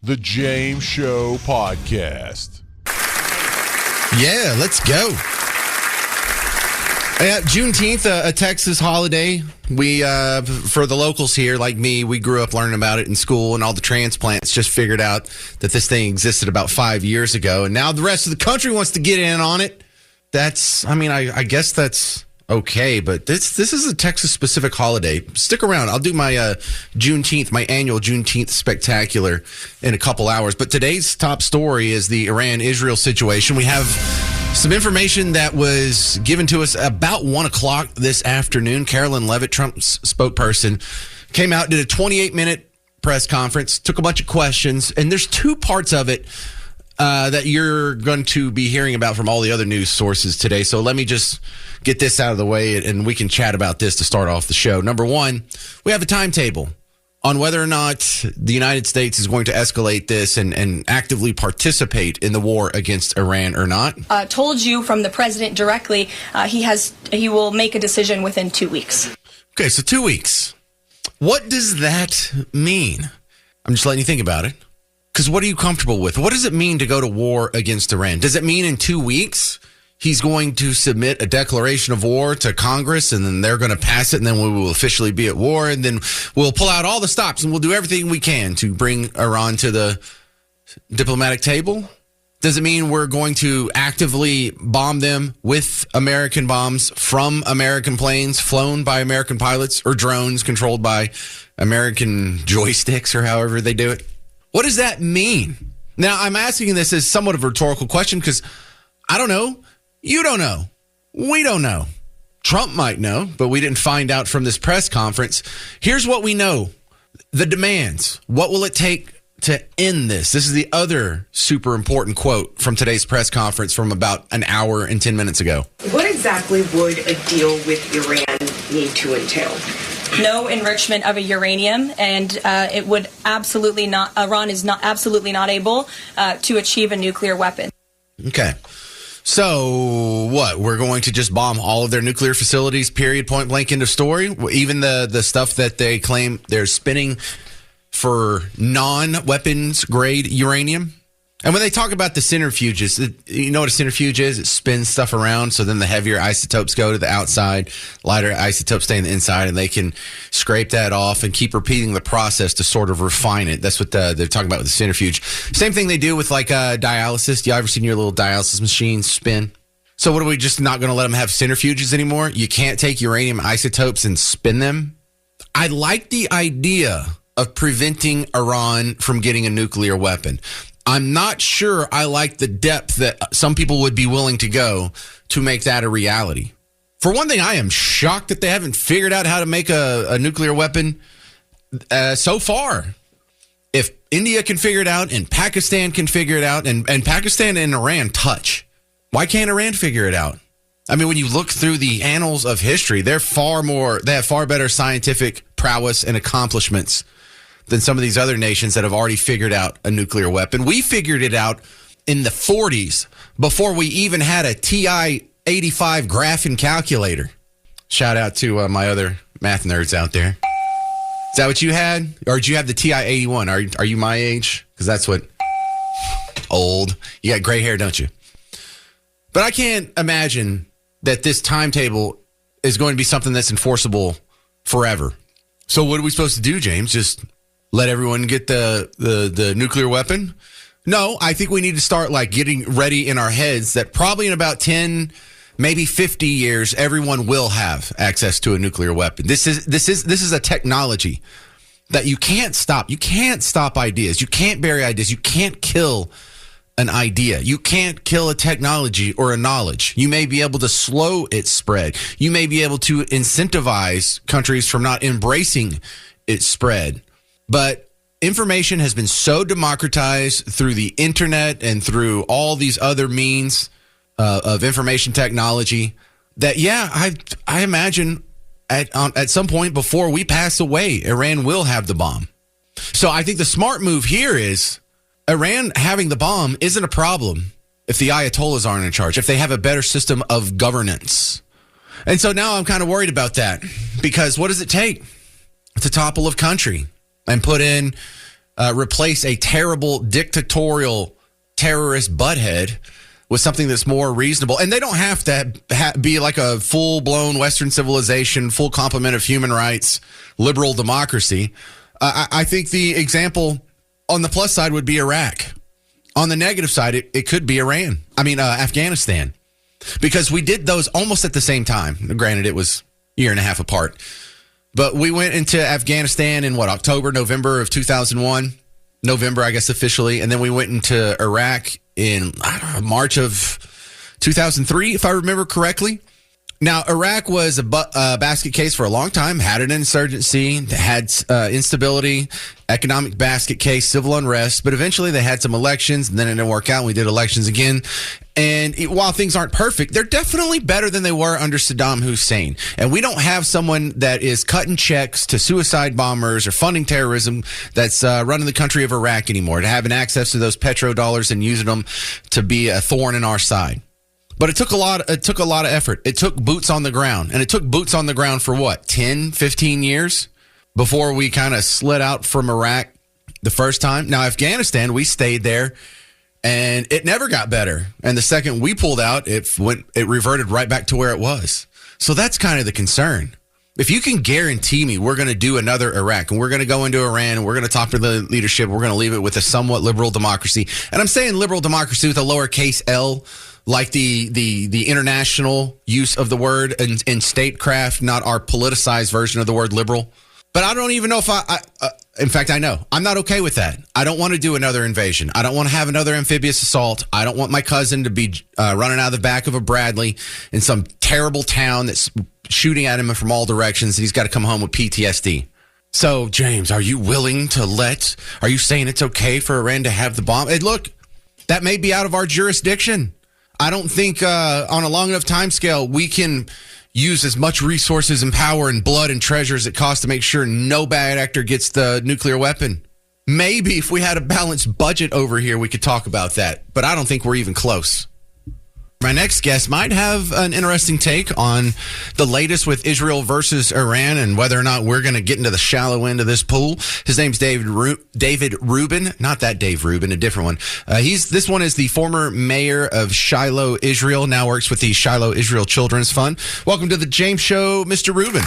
The James Show Podcast. Yeah, let's go. Yeah, Juneteenth, a Texas holiday. We, for the locals here, like me, we grew up learning about it in school, and all the transplants just figured out that this thing existed about 5 years ago, and now the rest of the country wants to get in on it. I guess that's okay, but this is a Texas-specific holiday. Stick around. I'll do my my annual Juneteenth spectacular in a couple hours. But today's top story is the Iran-Israel situation. We have some information that was given to us about 1 o'clock this afternoon. Carolyn Levitt, Trump's spokesperson, came out, did a 28-minute press conference, took a bunch of questions, and there's two parts of it that you're going to be hearing about from all the other news sources today. So let me just get this out of the way, and we can chat about this to start off the show. Number one, we have a timetable on whether or not the United States is going to escalate this and actively participate in the war against Iran or not. Told you from the president directly, he will make a decision within 2 weeks. Okay, so 2 weeks. What does that mean? I'm just letting you think about it. Because what are you comfortable with? What does it mean to go to war against Iran? Does it mean in 2 weeks he's going to submit a declaration of war to Congress, and then they're going to pass it, and then we will officially be at war, and then we'll pull out all the stops, and we'll do everything we can to bring Iran to the diplomatic table? Does it mean we're going to actively bomb them with American bombs from American planes flown by American pilots, or drones controlled by American joysticks, or however they do it? What does that mean? Now, I'm asking this as somewhat of a rhetorical question because I don't know. You don't know. We don't know. Trump might know, but we didn't find out from this press conference. Here's what we know. The demands. What will it take to end this? This is the other super important quote from today's press conference from about an hour and 10 minutes ago. What exactly would a deal with Iran need to entail? No enrichment of a uranium, and it would absolutely not. Iran is absolutely not able to achieve a nuclear weapon. Okay. So what? We're going to just bomb all of their nuclear facilities, period, point blank, end of story? Even the stuff that they claim they're spinning for non-weapons grade uranium? And when they talk about the centrifuges, you know what a centrifuge is? It spins stuff around, so then the heavier isotopes go to the outside, lighter isotopes stay on the inside, and they can scrape that off and keep repeating the process to sort of refine it. That's what they're talking about with the centrifuge. Same thing they do with like dialysis. You ever seen your little dialysis machine spin? So what, are we just not going to let them have centrifuges anymore? You can't take uranium isotopes and spin them? I like the idea of preventing Iran from getting a nuclear weapon. I'm not sure I like the depth that some people would be willing to go to make that a reality. For one thing, I am shocked that they haven't figured out how to make a nuclear weapon so far. If India can figure it out and Pakistan can figure it out, and Pakistan and Iran touch, why can't Iran figure it out? I mean, when you look through the annals of history, they have far better scientific prowess and accomplishments than some of these other nations that have already figured out a nuclear weapon. We figured it out in the 40s before we even had a TI-85 graphing calculator. Shout out to my other math nerds out there. Is that what you had? Or did you have the TI-81? Are you my age? Because that's what... Old. You got gray hair, don't you? But I can't imagine that this timetable is going to be something that's enforceable forever. So what are we supposed to do, James? Just let everyone get the nuclear weapon? No, I think we need to start like getting ready in our heads that probably in about 10, maybe 50 years, everyone will have access to a nuclear weapon. This is a technology that you can't stop. You can't stop ideas. You can't bury ideas. You can't kill an idea. You can't kill a technology or a knowledge. You may be able to slow its spread. You may be able to incentivize countries from not embracing its spread. But information has been so democratized through the internet and through all these other means of information technology that, yeah, I imagine at some point before we pass away, Iran will have the bomb. So I think the smart move here is Iran having the bomb isn't a problem if the Ayatollahs aren't in charge, if they have a better system of governance. And so now I'm kind of worried about that because what does it take to topple a country and put in replace a terrible dictatorial terrorist butthead with something that's more reasonable. And they don't have to be like a full-blown Western civilization, full complement of human rights, liberal democracy. I think the example on the plus side would be Iraq. On the negative side, it could be Afghanistan. Because we did those almost at the same time. Granted, it was a year and a half apart. But we went into Afghanistan in November of 2001. November, I guess, officially. And then we went into Iraq in March of 2003, if I remember correctly. Now, Iraq was a basket case for a long time, had an insurgency, had instability, economic basket case, civil unrest, but eventually they had some elections, and then it didn't work out, and we did elections again. And while things aren't perfect, they're definitely better than they were under Saddam Hussein. And we don't have someone that is cutting checks to suicide bombers or funding terrorism that's running the country of Iraq anymore, to having access to those petrodollars and using them to be a thorn in our side. But it took a lot of effort. It took boots on the ground. And it took boots on the ground for what, 10, 15 years before we kind of slid out from Iraq the first time. Now, Afghanistan, we stayed there and it never got better. And the second we pulled out, it reverted right back to where it was. So that's kind of the concern. If you can guarantee me we're going to do another Iraq and we're going to go into Iran and we're going to talk to the leadership, we're going to leave it with a somewhat liberal democracy. And I'm saying liberal democracy with a lowercase L, like the international use of the word in statecraft, not our politicized version of the word liberal. But I don't even know if in fact, I know. I'm not okay with that. I don't want to do another invasion. I don't want to have another amphibious assault. I don't want my cousin to be running out of the back of a Bradley in some terrible town that's shooting at him from all directions, and he's got to come home with PTSD. So, James, are you saying it's okay for Iran to have the bomb? Hey, look, that may be out of our jurisdiction. I don't think on a long enough time scale we can use as much resources and power and blood and treasure as it costs to make sure no bad actor gets the nuclear weapon. Maybe if we had a balanced budget over here, we could talk about that. But I don't think we're even close. My next guest might have an interesting take on the latest with Israel versus Iran and whether or not we're going to get into the shallow end of this pool. His name's David Rubin, not that Dave Rubin, a different one. This one is the former mayor of Shiloh, Israel, now works with the Shiloh Israel Children's Fund. Welcome to the James Show, Mr. Rubin.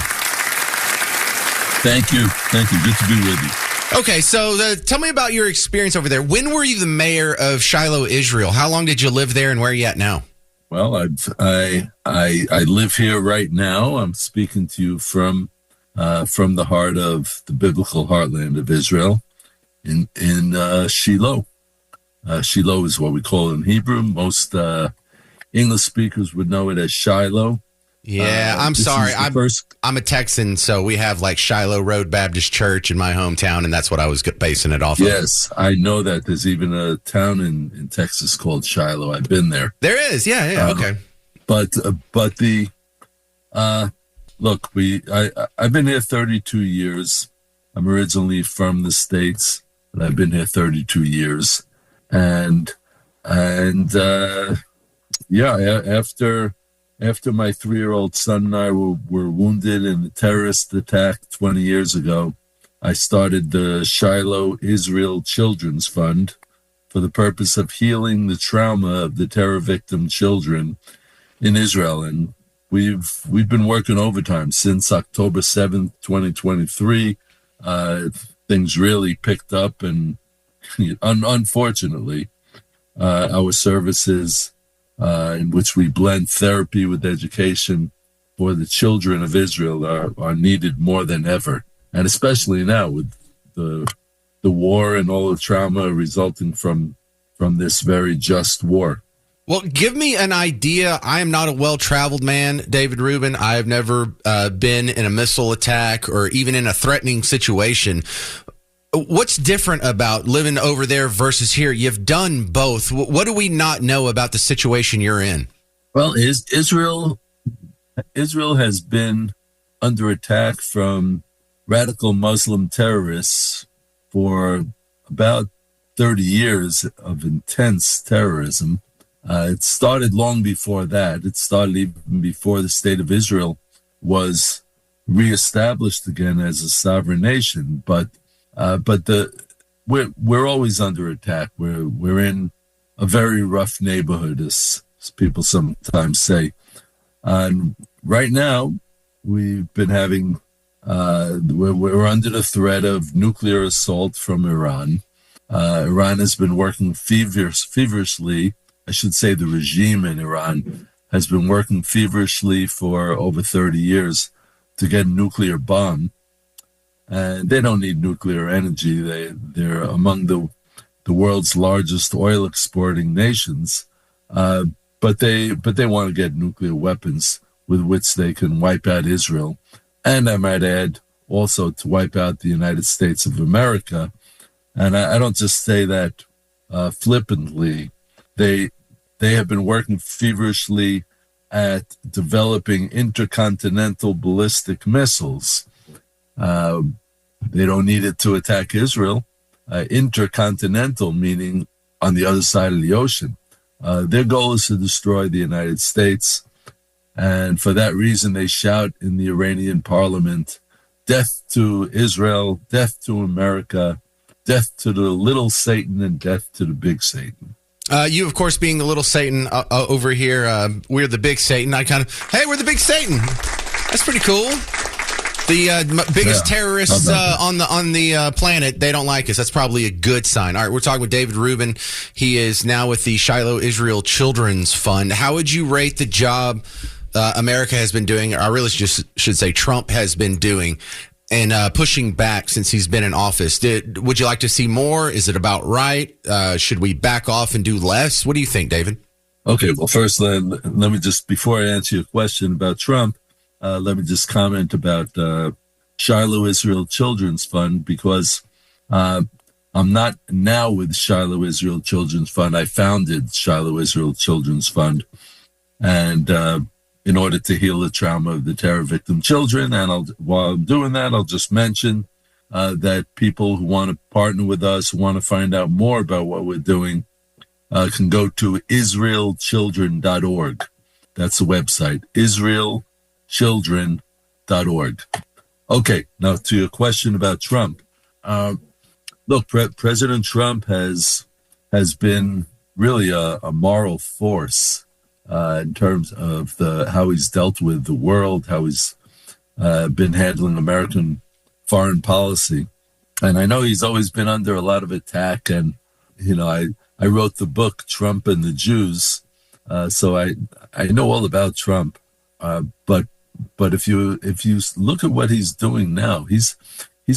Thank you. Good to be with you. Okay, so tell me about your experience over there. When were you the mayor of Shiloh, Israel? How long did you live there, and where are you at now? Well, I live here right now. I'm speaking to you from the heart of the biblical heartland of Israel, in Shiloh. Shiloh is what we call it in Hebrew. Most English speakers would know it as Shiloh. Yeah, I'm sorry. I'm a Texan, so we have like Shiloh Road Baptist Church in my hometown, and that's what I was basing it off of. Yes, I know that. There's even a town in Texas called Shiloh. I've been there. There is, yeah, okay. But look, I've been here 32 years. I'm originally from the States, but I've been here 32 years, and After my 3-year-old son and I were wounded in a terrorist attack 20 years ago, I started the Shiloh Israel Children's Fund for the purpose of healing the trauma of the terror victim children in Israel. And we've been working overtime since October 7th, 2023. Things really picked up, and unfortunately, our services in which we blend therapy with education for the children of Israel are needed more than ever. And especially now with the war and all the trauma resulting from this very just war. Well, give me an idea. I am not a well-traveled man, David Rubin. I have never been in a missile attack or even in a threatening situation. What's different about living over there versus here? You've done both. What do we not know about the situation you're in? Well, Israel has been under attack from radical Muslim terrorists for about 30 years of intense terrorism. It started long before that. It started even before the state of Israel was reestablished again as a sovereign nation. But the we're always under attack. We're in a very rough neighborhood, as people sometimes say. And right now, we've been having we're under the threat of nuclear assault from Iran. Iran has been working feverishly. I should say the regime in Iran has been working feverishly for over 30 years to get a nuclear bomb. And they don't need nuclear energy. They're among the world's largest oil exporting nations. But they want to get nuclear weapons with which they can wipe out Israel. And I might add, also to wipe out the United States of America. And I don't just say that flippantly. They have been working feverishly at developing intercontinental ballistic missiles. They don't need it to attack Israel. Intercontinental, meaning on the other side of the ocean. Their goal is to destroy the United States. And for that reason, they shout in the Iranian parliament, death to Israel, death to America, death to the little Satan, and death to the big Satan. You, of course, being the little Satan over here, we're the big Satan. Hey, we're the big Satan. That's pretty cool. The biggest terrorists on the planet, they don't like us. That's probably a good sign. All right, we're talking with David Rubin. He is now with the Shiloh Israel Children's Fund. How would you rate the job America has been doing, or I really just should say Trump has been doing, and pushing back since he's been in office? Would you like to see more? Is it about right? Should we back off and do less? What do you think, David? Okay, well, first, let me just, before I answer your question about Trump, let me just comment about Shiloh Israel Children's Fund, because I'm not now with Shiloh Israel Children's Fund. I founded Shiloh Israel Children's Fund, and in order to heal the trauma of the terror victim children. And while I'm doing that, I'll just mention that people who want to partner with us, who want to find out more about what we're doing, can go to israelchildren.org. That's the website, israelchildren.org. Okay, now to your question about Trump. Look, President Trump has been really a moral force in terms of how he's dealt with the world, how he's been handling American foreign policy. And I know he's always been under a lot of attack. And, I wrote the book, Trump and the Jews. So I know all about Trump. But if you look at what he's doing now, he's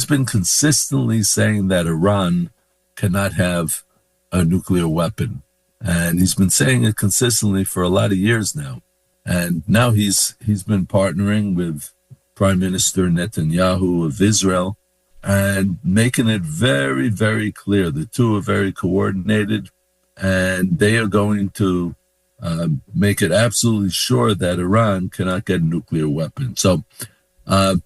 been consistently saying that Iran cannot have a nuclear weapon. And he's been saying it consistently for a lot of years now. And now he's been partnering with Prime Minister Netanyahu of Israel and making it very, very clear. The two are very coordinated, and they are going to make it absolutely sure that Iran cannot get a nuclear weapon. So I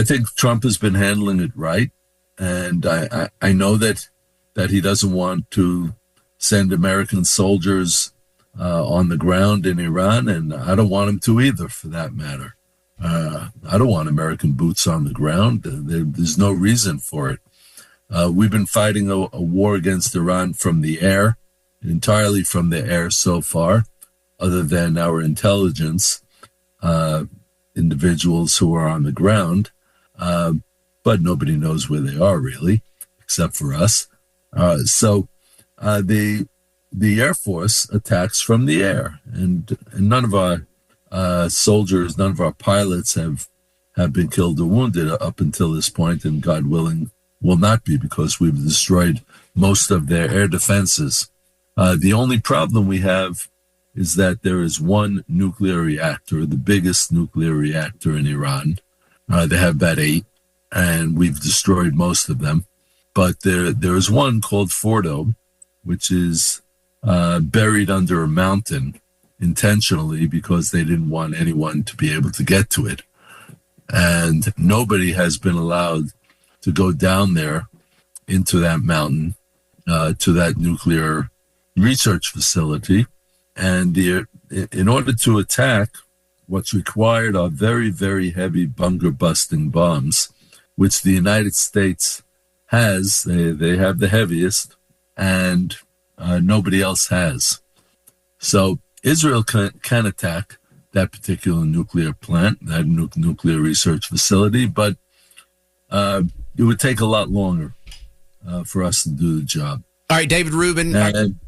think Trump has been handling it right. And I know that he doesn't want to send American soldiers on the ground in Iran, and I don't want him to either, for that matter. I don't want American boots on the ground. There's no reason for it. We've been fighting a war against Iran from the air, entirely from the air so far, other than our intelligence, individuals who are on the ground, but nobody knows where they are really, except for us. So the Air Force attacks from the air, and none of our soldiers, none of our pilots have been killed or wounded up until this point, and God willing will not be, because we've destroyed most of their air defenses. The only problem we have is that there is one nuclear reactor, the biggest nuclear reactor in Iran. They have about 8, and we've destroyed most of them. But there is one called Fordo, which is buried under a mountain intentionally because they didn't want anyone to be able to get to it. And nobody has been allowed to go down there into that mountain, to that nuclear research facility. And in order to attack, what's required are very, very heavy bunker-busting bombs, which the United States has. They have the heaviest, and nobody else has. So Israel can attack that particular nuclear plant, that nuclear research facility, but it would take a lot longer for us to do the job. All right, David Rubin, And,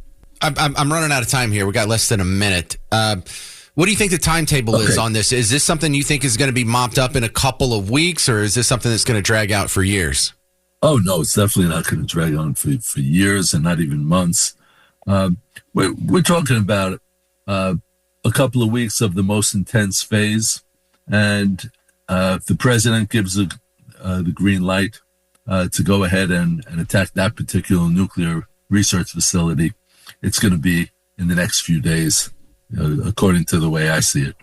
I'm running out of time here. We got less than a minute. What do you think the timetable is on this? Is this something you think is going to be mopped up in a couple of weeks, or is this something that's going to drag out for years? oh no, it's definitely not going to drag on for years and not even months. We're talking about a couple of weeks of the most intense phase, and if the president gives the green light to go ahead and attack that particular nuclear research facility, it's going to be in the next few days, according to the way I see it.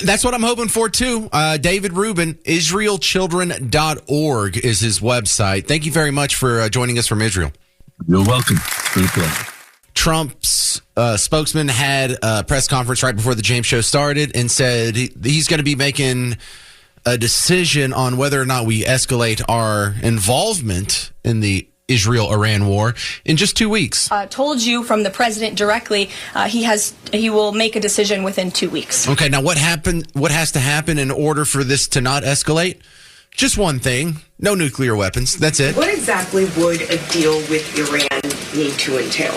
That's what I'm hoping for, too. David Rubin, IsraelChildren.org is his website. Thank you very much for joining us from Israel. You're welcome. It's been a pleasure. Trump's spokesman had a press conference right before the James Show started and said he's going to be making a decision on whether or not we escalate our involvement in the Israel-Iran war in just 2 weeks. Told you from the president directly, he will make a decision within 2 weeks. Okay, now what has to happen in order for this to not escalate? Just one thing: no nuclear weapons. That's it. What exactly would a deal with Iran need to entail?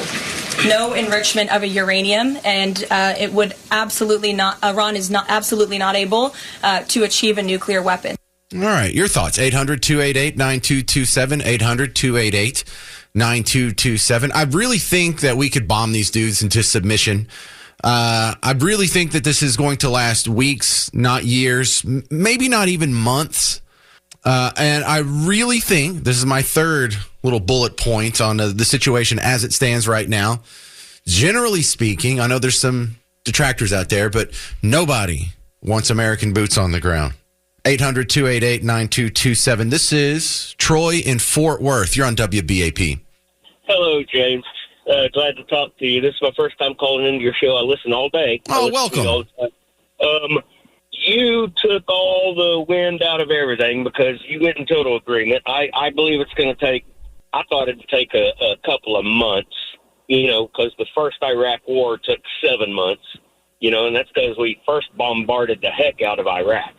No enrichment of uranium, and it would absolutely not. Iran is absolutely not able to achieve a nuclear weapon. All right, your thoughts. 800-288-9227, 800-288-9227. I really think that we could bomb these dudes into submission. I really think that this is going to last weeks, not years, maybe not even months. And I really think, this is my third little bullet point on the situation as it stands right now. Generally speaking, I know there's some detractors out there, but nobody wants American boots on the ground. 800-288-9227. This is Troy in Fort Worth. You're on WBAP. Hello, James. Glad to talk to you. This is my first time calling into your show. I listen all day. Oh, welcome. You took all the wind out of everything because you went in total agreement. I believe it's going to take, I thought it'd take a couple of months, because the first Iraq war took 7 months, and that's because we first bombarded the heck out of Iraq.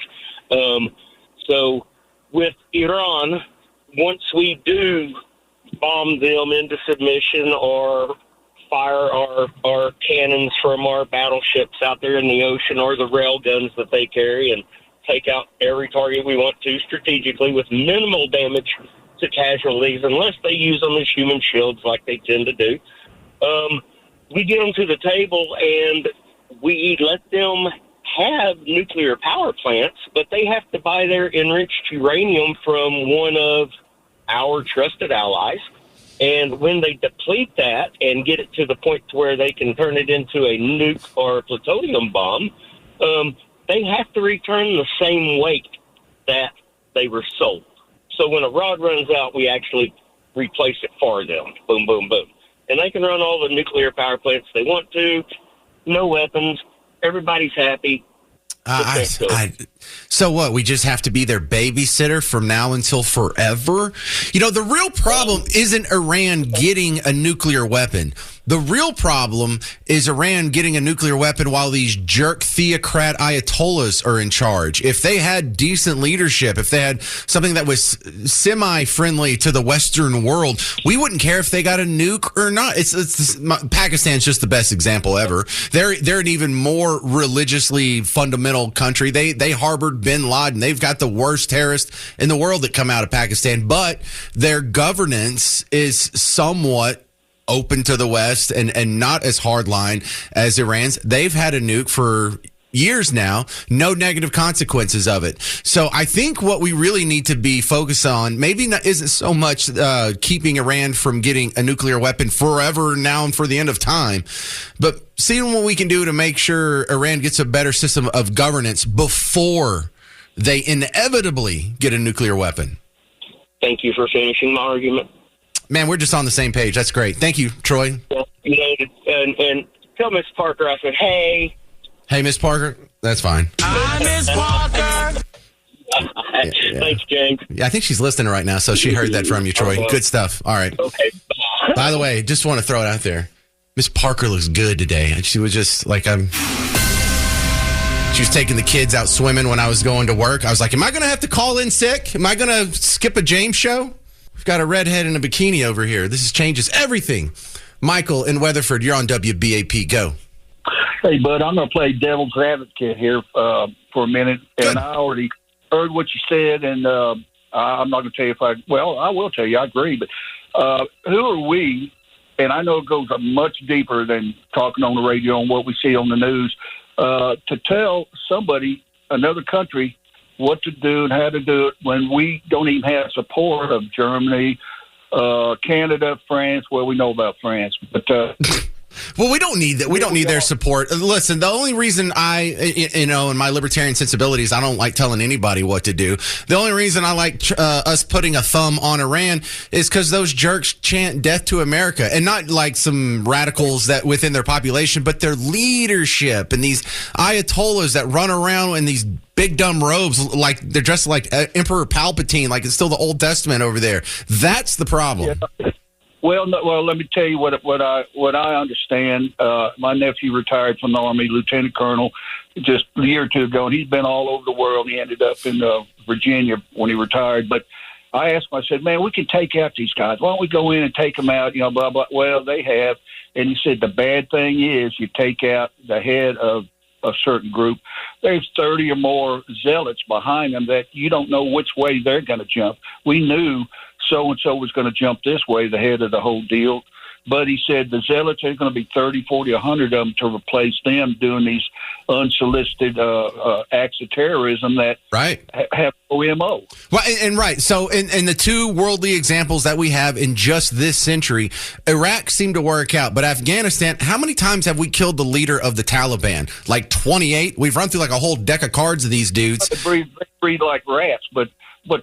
So with Iran, once we do bomb them into submission or fire our cannons from our battleships out there in the ocean or the rail guns that they carry and take out every target we want to strategically with minimal damage to casualties, unless they use them as human shields like they tend to do, we get them to the table and we let them have nuclear power plants, but they have to buy their enriched uranium from one of our trusted allies. And when they deplete that and get it to the point to where they can turn it into a nuke or a plutonium bomb, they have to return the same weight that they were sold. So when a rod runs out, we actually replace it for them. Boom, boom, boom. And they can run all the nuclear power plants they want to. No weapons. Everybody's happy. So what? We just have to be their babysitter from now until forever? The real problem isn't Iran getting a nuclear weapon. The real problem is Iran getting a nuclear weapon while these jerk theocrat ayatollahs are in charge. If they had decent leadership, if they had something that was semi-friendly to the Western world, we wouldn't care if they got a nuke or not. Pakistan's just the best example ever. They're an even more religiously fundamental country. They harbored bin Laden. They've got the worst terrorists in the world that come out of Pakistan, but their governance is somewhat open to the West and not as hardline as Iran's. They've had a nuke for years now, no negative consequences of it. So I think what we really need to be focused on isn't so much keeping Iran from getting a nuclear weapon forever now and for the end of time, but seeing what we can do to make sure Iran gets a better system of governance before they inevitably get a nuclear weapon. Thank you for finishing my argument. Man, we're just on the same page. That's great. Thank you, Troy. And tell Miss Parker I said, hey. Hey, Miss Parker. That's fine. Hi, Miss Parker. Thanks, James. Yeah, I think she's listening right now, so she heard that from you, Troy. Good stuff. All right. Okay. By the way, just want to throw it out there. Miss Parker looks good today. And she was just like, she was taking the kids out swimming when I was going to work. I was like, am I going to have to call in sick? Am I going to skip a James show? We've got a redhead in a bikini over here. This changes everything. Michael in Weatherford, you're on WBAP. Go. Hey, bud, I'm going to play devil's advocate here for a minute. And I already heard what you said, and I'm not going to tell you I will tell you, I agree. But who are we? And I know it goes much deeper than talking on the radio and what we see on the news, to tell somebody, another country, what to do and how to do it when we don't even have support of Germany, Canada, France. Well, we know about France, but well, we don't need that. We don't need their support. Listen, the only reason in my libertarian sensibilities, I don't like telling anybody what to do. The only reason I like us putting a thumb on Iran is because those jerks chant death to America, and not like some radicals that within their population, but their leadership and these ayatollahs that run around in these big dumb robes, like they're dressed like Emperor Palpatine, like it's still the Old Testament over there. That's the problem. Yeah. Well, let me tell you what I understand. My nephew retired from the Army, Lieutenant Colonel, just a year or two ago, and he's been all over the world. He ended up in Virginia when he retired. But I asked him, I said, man, we can take out these guys. Why don't we go in and take them out, blah, blah. Well, they have. And he said the bad thing is you take out the head of a certain group. There's 30 or more zealots behind them that you don't know which way they're going to jump. We knew so-and-so was going to jump this way, the head of the whole deal. But he said the zealots, there's going to be 30, 40, 100 of them to replace them doing these unsolicited acts of terrorism that have no MO. Well, and right. So in the two worldly examples that we have in just this century, Iraq seemed to work out. But Afghanistan, how many times have we killed the leader of the Taliban? Like 28? We've run through like a whole deck of cards of these dudes. They breed like rats, but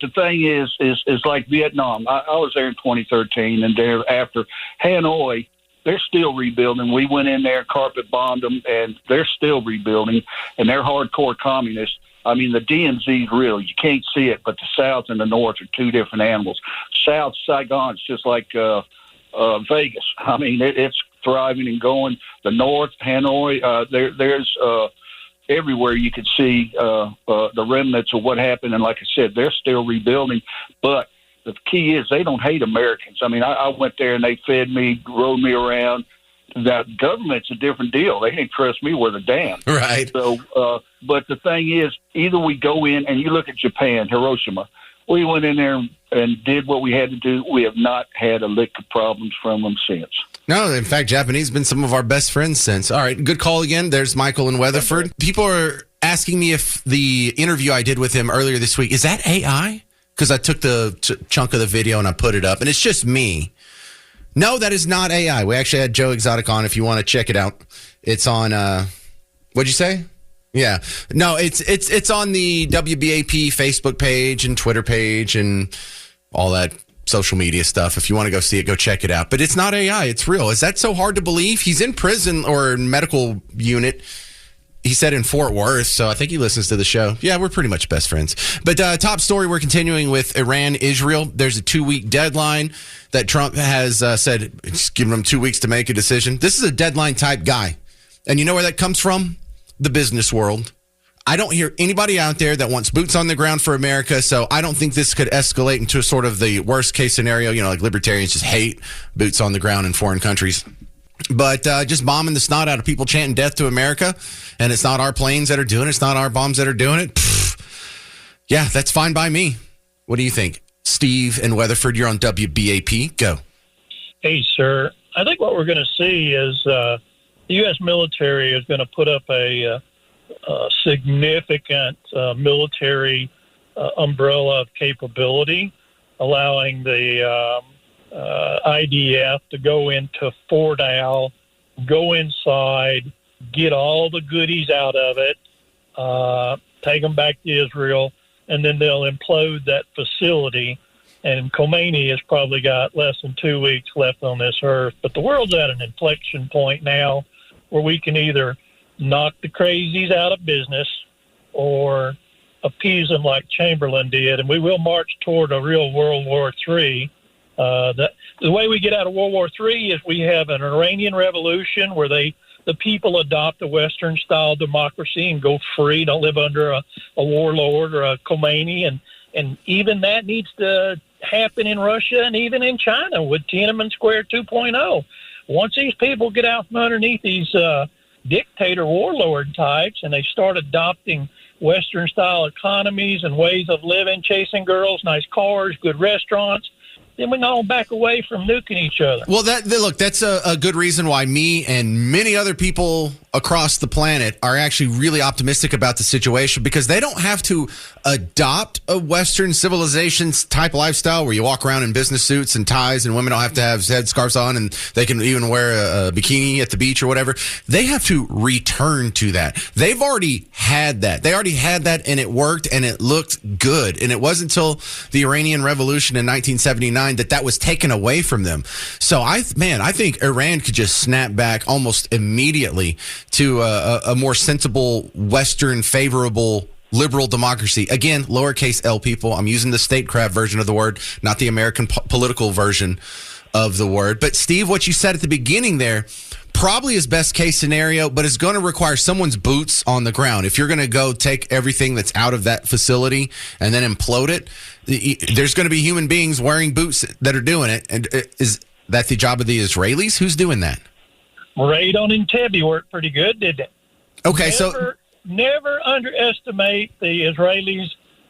the thing is like Vietnam. I was there in 2013, and after Hanoi, they're still rebuilding. We went in there, carpet bombed them, and they're still rebuilding, and they're hardcore communists. I mean, the DMZ is real. You can't see it, but the South and the North are two different animals. South, Saigon's just like Vegas. I mean, it's thriving and going. The North, Hanoi, there's everywhere you could see the remnants of what happened. And like I said, they're still rebuilding. But the key is they don't hate Americans. I mean, I went there and they fed me, rode me around. That government's a different deal. They didn't trust me worth a damn. Right. So, but the thing is, either we go in and you look at Japan, Hiroshima. We went in there and did what we had to do. We have not had a lick of problems from them since. No, in fact, Japanese have been some of our best friends since. All right, good call again. There's Michael in Weatherford. People are asking me if the interview I did with him earlier this week, is that AI? Because I took the chunk of the video and I put it up, and it's just me. No, that is not AI. We actually had Joe Exotic on if you want to check it out. It's on, what'd you say? Yeah. No, it's on the WBAP Facebook page and Twitter page and all that social media stuff. If you want to go see it, go check it out. But it's not AI. It's real. Is that so hard to believe? He's in prison or medical unit. He said in Fort Worth, so I think he listens to the show. Yeah, we're pretty much best friends. But top story, we're continuing with Iran, Israel. There's a 2-week deadline that Trump has said, it's giving them 2 weeks to make a decision. This is a deadline type guy. And you know where that comes from? The business world. I don't hear anybody out there that wants boots on the ground for America, so I don't think this could escalate into sort of the worst case scenario. You know, like libertarians just hate boots on the ground in foreign countries. But just bombing the snot out of people chanting death to America, and it's not our planes that are doing it, it's not our bombs that are doing it. Yeah, that's fine by me. What do you think? Steve in Weatherford, you're on WBAP. Go. Hey, sir. I think what we're going to see is the U.S. military is going to put up a significant military umbrella of capability, allowing the IDF to go into Fort Al, go inside, get all the goodies out of it, take them back to Israel, and then they'll implode that facility. And Khomeini has probably got less than 2 weeks left on this earth. But the world's at an inflection point now where we can either knock the crazies out of business or appease them like Chamberlain did, and we will march toward a real World War III. The way we get out of World War III is we have an Iranian revolution where the people adopt a Western-style democracy and go free, don't live under a warlord or a Khomeini, and even that needs to happen in Russia and even in China with Tiananmen Square 2.0. Once these people get out from underneath these dictator warlord types and they start adopting Western-style economies and ways of living, chasing girls, nice cars, good restaurants, then we can all back away from nuking each other. Well, that's a good reason why me and many other people across the planet are actually really optimistic about the situation, because they don't have to adopt a Western civilization's type lifestyle where you walk around in business suits and ties and women don't have to have headscarves on and they can even wear a bikini at the beach or whatever. They have to return to that. They've already had that. They already had that, and it worked and it looked good. And it wasn't until the Iranian Revolution in 1979 that was taken away from them. So I think Iran could just snap back almost immediately to a more sensible, Western, favorable, liberal democracy. Again, lowercase L, people. I'm using the statecraft version of the word, not the American political version of the word. But Steve, what you said at the beginning there probably is best case scenario, but it's going to require someone's boots on the ground. If you're going to go take everything that's out of that facility and then implode it, there's going to be human beings wearing boots that are doing it. And is that the job of the Israelis? Who's doing that? Raid on Entebbe worked pretty good, didn't it? Okay, Never underestimate the Israelis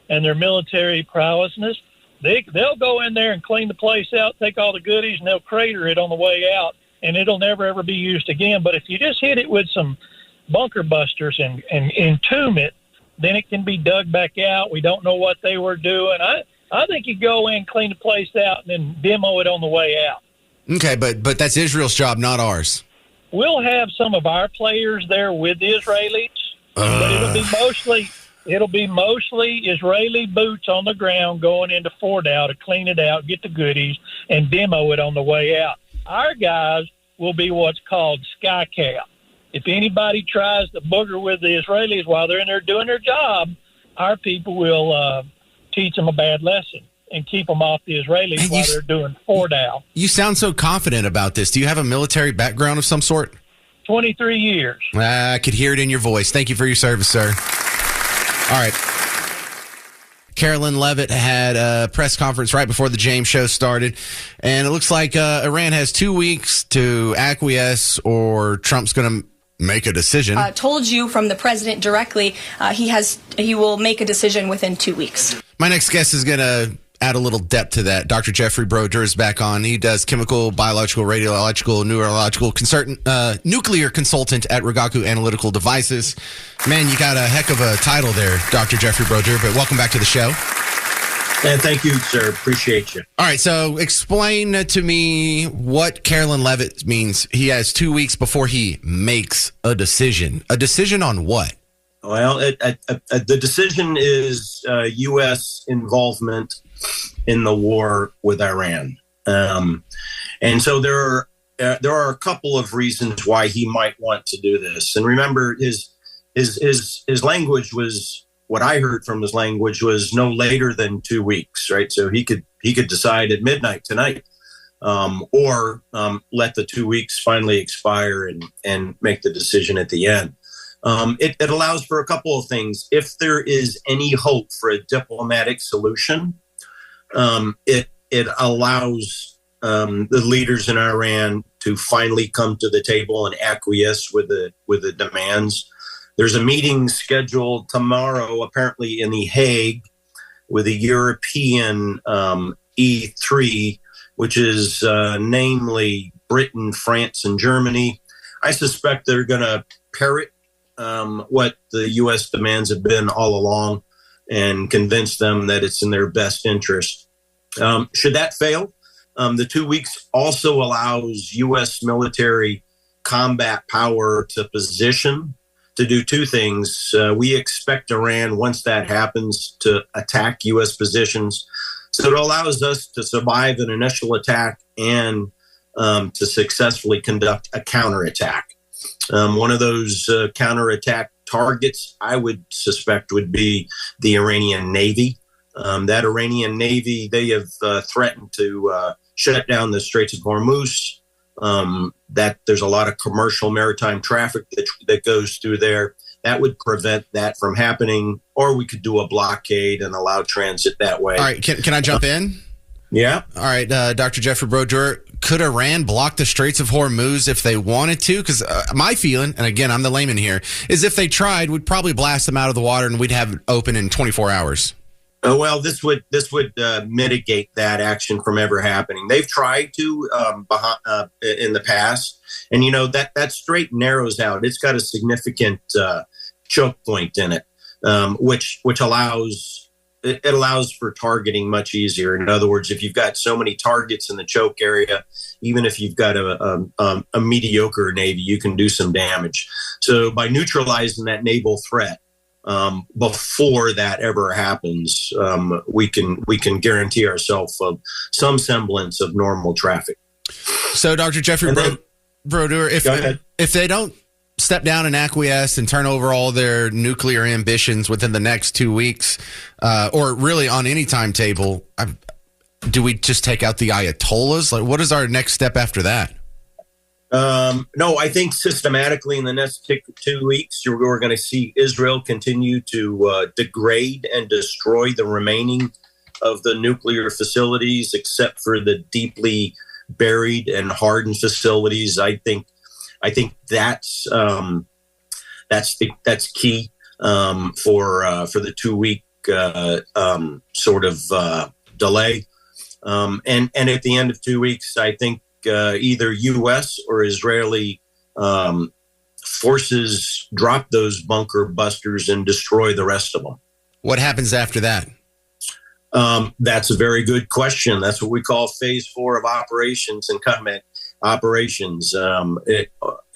and their military prowessness. They'll go in there and clean the place out, take all the goodies, and they'll crater it on the way out, and it'll never, ever be used again. But if you just hit it with some bunker busters and entomb it, then it can be dug back out. We don't know what they were doing. I think you go in, clean the place out, and then demo it on the way out. Okay, but that's Israel's job, not ours. We'll have some of our players there with the Israelis, but it'll be mostly Israeli boots on the ground going into Fordow to clean it out, get the goodies, and demo it on the way out. Our guys will be what's called sky cap. If anybody tries to booger with the Israelis while they're in there doing their job, our people will teach them a bad lesson and keep them off the Israelis while they're doing Fordow. You sound so confident about this. Do you have a military background of some sort? 23 years. I could hear it in your voice. Thank you for your service, sir. All right. Carolyn Levitt had a press conference right before the James show started, and it looks like Iran has 2 weeks to acquiesce or Trump's going to make a decision. Told you from the president directly, he will make a decision within 2 weeks. My next guest is going to add a little depth to that. Dr. Jeffrey Broder is back on. He does chemical, biological, radiological, neurological, nuclear consultant at Rigaku Analytical Devices. Man, you got a heck of a title there, Dr. Jeffrey Broder, but welcome back to the show. And thank you, sir. Appreciate you. All right, so explain to me what Carolyn Levitt means. He has 2 weeks before he makes a decision. A decision on what? Well, the decision is U.S. involvement in the war with Iran, and so there are a couple of reasons why he might want to do this. And remember, his language was, what I heard from his language was no later than 2 weeks, right? So he could decide at midnight tonight, or let the 2 weeks finally expire and make the decision at the end. It allows for a couple of things. If there is any hope for a diplomatic solution, it allows the leaders in Iran to finally come to the table and acquiesce with the demands. There's a meeting scheduled tomorrow, apparently in The Hague, with a European E3, which is namely Britain, France, and Germany. I suspect they're going to parrot what the U.S. demands have been all along and convince them that it's in their best interest. Should that fail, the 2 weeks also allows U.S. military combat power to position to do two things. We expect Iran, once that happens, to attack U.S. positions. So it allows us to survive an initial attack and to successfully conduct a counterattack. One of those counterattack targets, I would suspect, would be the Iranian Navy. That Iranian Navy, they have threatened to shut down the Straits of Hormuz. That there's a lot of commercial maritime traffic that goes through there. That would prevent that from happening, or we could do a blockade and allow transit that way. All right, can I jump in? Yeah. All right, Dr. Jeffrey Brodeur, could Iran block the Straits of Hormuz if they wanted to? Because my feeling, and again, I'm the layman here, is if they tried, we'd probably blast them out of the water and we'd have it open in 24 hours. Well, this would mitigate that action from ever happening. They've tried to in the past, and that strait narrows out. It's got a significant choke point in it, which allows for targeting much easier. In other words, if you've got so many targets in the choke area, even if you've got a mediocre Navy, you can do some damage. So by neutralizing that naval threat, before that ever happens, we can guarantee ourselves of some semblance of normal traffic. So, Dr. Jeffrey Brodeur, if they don't step down and acquiesce and turn over all their nuclear ambitions within the next 2 weeks, or really on any timetable, do we just take out the Ayatollahs? Like, what is our next step after that? No, I think systematically in the next 2 weeks, we're going to see Israel continue to degrade and destroy the remaining of the nuclear facilities, except for the deeply buried and hardened facilities. I think that's key for the 2 week sort of delay. And at the end of 2 weeks, I think either U.S. or Israeli forces drop those bunker busters and destroy the rest of them. What happens after that? That's a very good question. That's what we call phase 4 of operations and combat operations.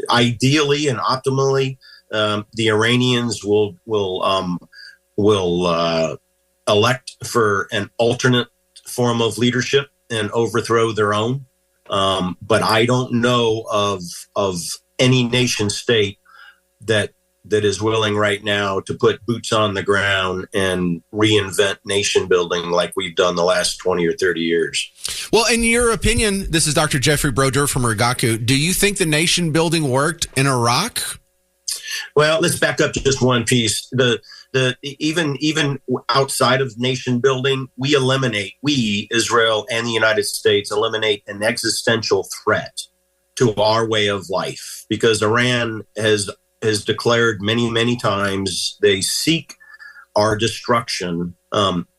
Ideally and optimally, the Iranians will elect for an alternate form of leadership and overthrow their own. But I don't know of any nation state that is willing right now to put boots on the ground and reinvent nation building like we've done the last 20 or 30 years. Well, in your opinion, this is Dr. Jeffrey Brodeur from Rigaku. Do you think the nation building worked in Iraq? Well, let's back up just one piece. Even outside of nation building, we, Israel and the United States, eliminate an existential threat to our way of life, because Iran has declared many times they seek our destruction,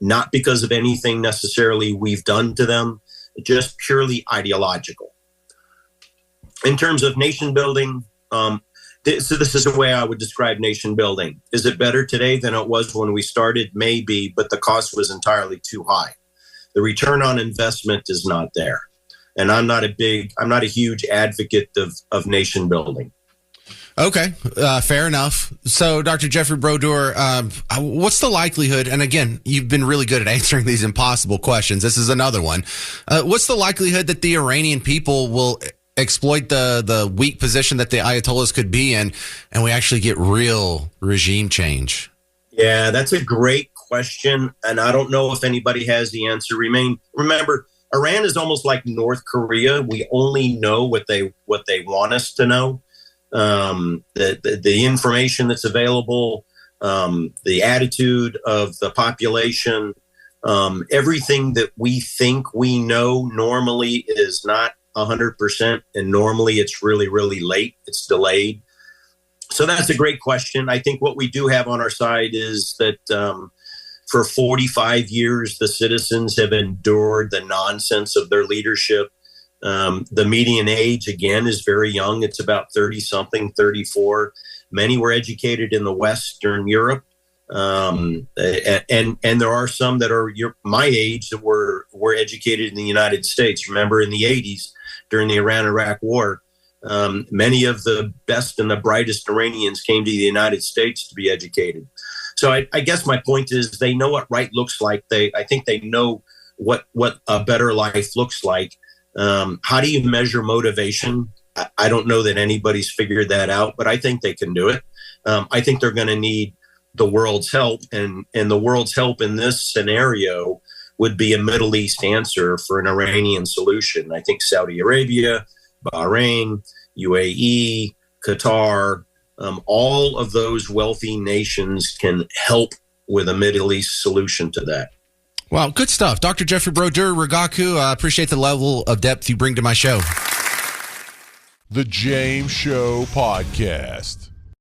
not because of anything necessarily we've done to them, just purely ideological. In terms of nation building, so this is the way I would describe nation building. Is it better today than it was when we started? Maybe, but the cost was entirely too high. The return on investment is not there. And I'm not a huge advocate of nation building. Okay, fair enough. So, Dr. Jeffrey Brodeur, what's the likelihood, and again, you've been really good at answering these impossible questions. This is another one. What's the likelihood that the Iranian people will exploit the weak position that the Ayatollahs could be in, and we actually get real regime change? Yeah, that's a great question, and I don't know if anybody has the answer. Remember, Iran is almost like North Korea. We only know what they want us to know. The information that's available, the attitude of the population, everything that we think we know normally is not 100%, and normally it's really, really late. It's delayed. So that's a great question. I think what we do have on our side is that for 45 years, the citizens have endured the nonsense of their leadership. The median age, again, is very young. It's about 30-something, 34. Many were educated in the Western Europe. And there are some that are my age that were educated in the United States. Remember, in the 80s, during the Iran-Iraq War, many of the best and the brightest Iranians came to the United States to be educated. So I guess my point is they know what right looks like. I think they know what a better life looks like. How do you measure motivation? I don't know that anybody's figured that out, but I think they can do it. I think they're going to need the world's help, and the world's help in this scenario would be a Middle East answer for an Iranian solution. I think Saudi Arabia, Bahrain, UAE, Qatar, all of those wealthy nations can help with a Middle East solution to that. Well, good stuff. Dr. Jeffrey Broder, Rigaku, I appreciate the level of depth you bring to my show. The James Show Podcast.